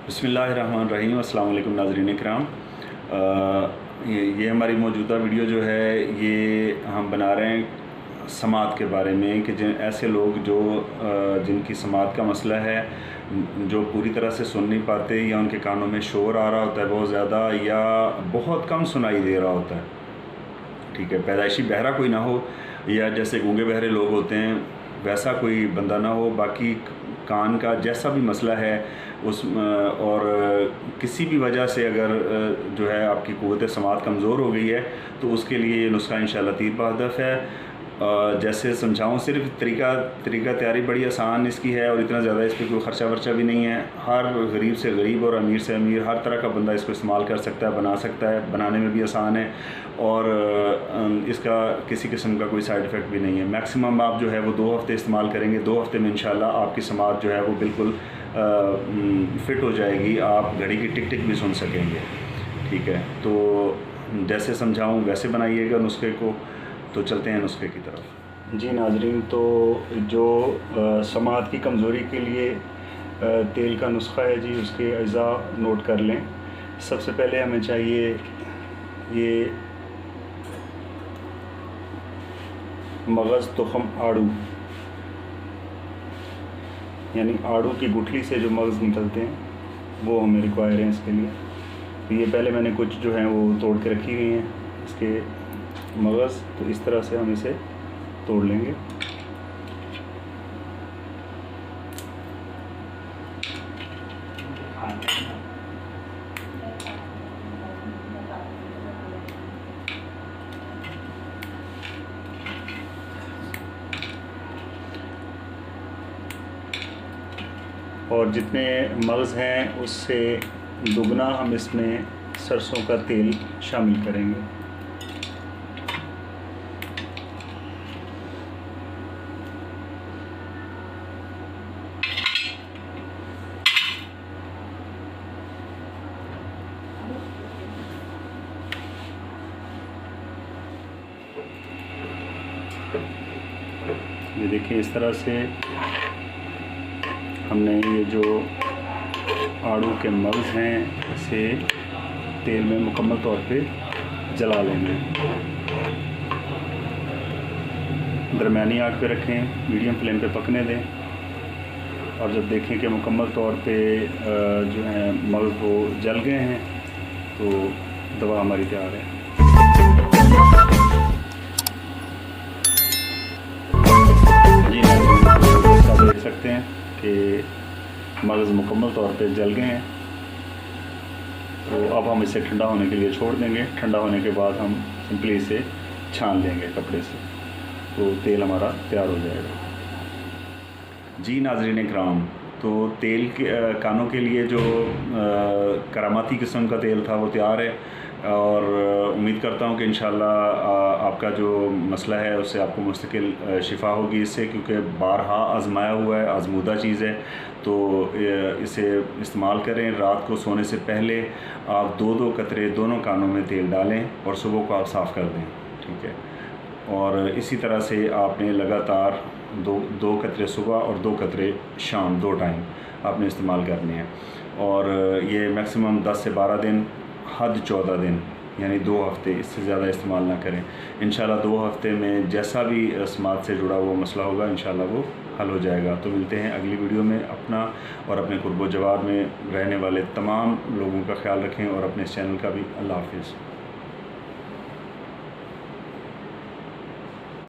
बिस्मिल्लाहिर्रहमानिर्रहीम। अस्सलाम वालेकुम नाज़रीन इकराम। ये हमारी मौजूदा वीडियो जो है ये हम बना रहे हैं समात के बारे में कि ऐसे लोग जो जिनकी समात का मसला है, जो पूरी तरह से सुन नहीं पाते या उनके कानों में शोर आ रहा होता है बहुत ज़्यादा या बहुत कम सुनाई दे रहा होता है। ठीक है, पैदाइशी बहरा कोई ना हो या जैसे गूंगे बहरे लोग होते हैं वैसा कोई बंदा ना हो, बाकी कान का जैसा भी मसला है उस और किसी भी वजह से अगर जो है आपकी क़ुव्वत समात कमज़ोर हो गई है तो उसके लिए ये नुस्खा इंशाअल्लाह तीर बहदफ़ है। जैसे समझाऊँ, सिर्फ तरीका तैयारी बड़ी आसान इसकी है और इतना ज़्यादा इस पर कोई ख़र्चा वर्चा भी नहीं है। हर गरीब से गरीब और अमीर से अमीर हर तरह का बंदा इसको इस्तेमाल कर सकता है, बना सकता है, बनाने में भी आसान है और इसका किसी किस्म का कोई साइड इफ़ेक्ट भी नहीं है। मैक्सिमम आप जो है वो 2 हफ़्ते इस्तेमाल करेंगे, 2 हफ़्ते में इंशाअल्लाह आपकी समात जो है वो बिल्कुल फ़िट हो जाएगी, आप घड़ी की टिक टिक भी सुन सकेंगे। ठीक है, तो जैसे समझाऊँ वैसे बनाइएगा नुस्खे को। तो चलते हैं नुस्खे की तरफ। जी नाज़रीन, तो जो समात की कमज़ोरी के लिए तेल का नुस्खा है जी, उसके अज़ा नोट कर लें। सबसे पहले हमें चाहिए ये मगज़ तुख़म आड़ू, यानी आड़ू की गुठली से जो मगज़ निकलते हैं वो हमें रिक्वायर हैं इसके लिए। तो ये पहले मैंने कुछ जो हैं वो तोड़ के रखी हुई हैं इसके मगज़, तो इस तरह से हम इसे तोड़ लेंगे। और जितने मगज़ हैं उससे दुगना हम इसमें सरसों का तेल शामिल करेंगे। ये देखिए, इस तरह से हमने ये जो आड़ू के मगज़ हैं इसे तेल में मुकम्मल तौर पे जला लेना है। दरमियानी आग पे रखें, मीडियम फ्लेम पे पकने दें और जब देखें कि मुकम्मल तौर पे जो है मगज़ वो जल गए हैं तो दवा हमारी तैयार है। देख सकते हैं कि मगज़ मुकम्मल तौर पे जल गए हैं। तो अब हम इसे ठंडा होने के लिए छोड़ देंगे। ठंडा होने के बाद हम सिंपली इसे छान लेंगे कपड़े से, तो तेल हमारा तैयार हो जाएगा। जी नाज़रीन इकराम, तो तेल के कानों के लिए जो करामाती किस्म का तेल था वो तैयार है और उम्मीद करता हूँ कि इंशाअल्लाह आपका जो मसला है उससे आपको मुस्तकिल शिफा होगी इससे, क्योंकि बारहा आजमाया हुआ है, आजमूदा चीज़ है। तो इसे इस्तेमाल करें। रात को सोने से पहले आप 2-2 कतरे दोनों कानों में तेल डालें और सुबह को आप साफ़ कर दें। ठीक है, और इसी तरह से आपने लगातार 2 कतरे सुबह और 2 कतरे शाम, 2 टाइम आपने इस्तेमाल करने हैं। और ये मैक्सिमम 10 से 12 दिन, हद 14 दिन, यानी 2 हफ़्ते, इससे ज़्यादा इस्तेमाल ना करें। इंशाल्लाह 2 हफ़्ते में जैसा भी समात से जुड़ा हुआ मसला होगा इंशाल्लाह वो हल हो जाएगा। तो मिलते हैं अगली वीडियो में। अपना और अपने कुर्बो जवार में रहने वाले तमाम लोगों का ख्याल रखें और अपने इस चैनल का भी। अल्लाह हाफ़िज़।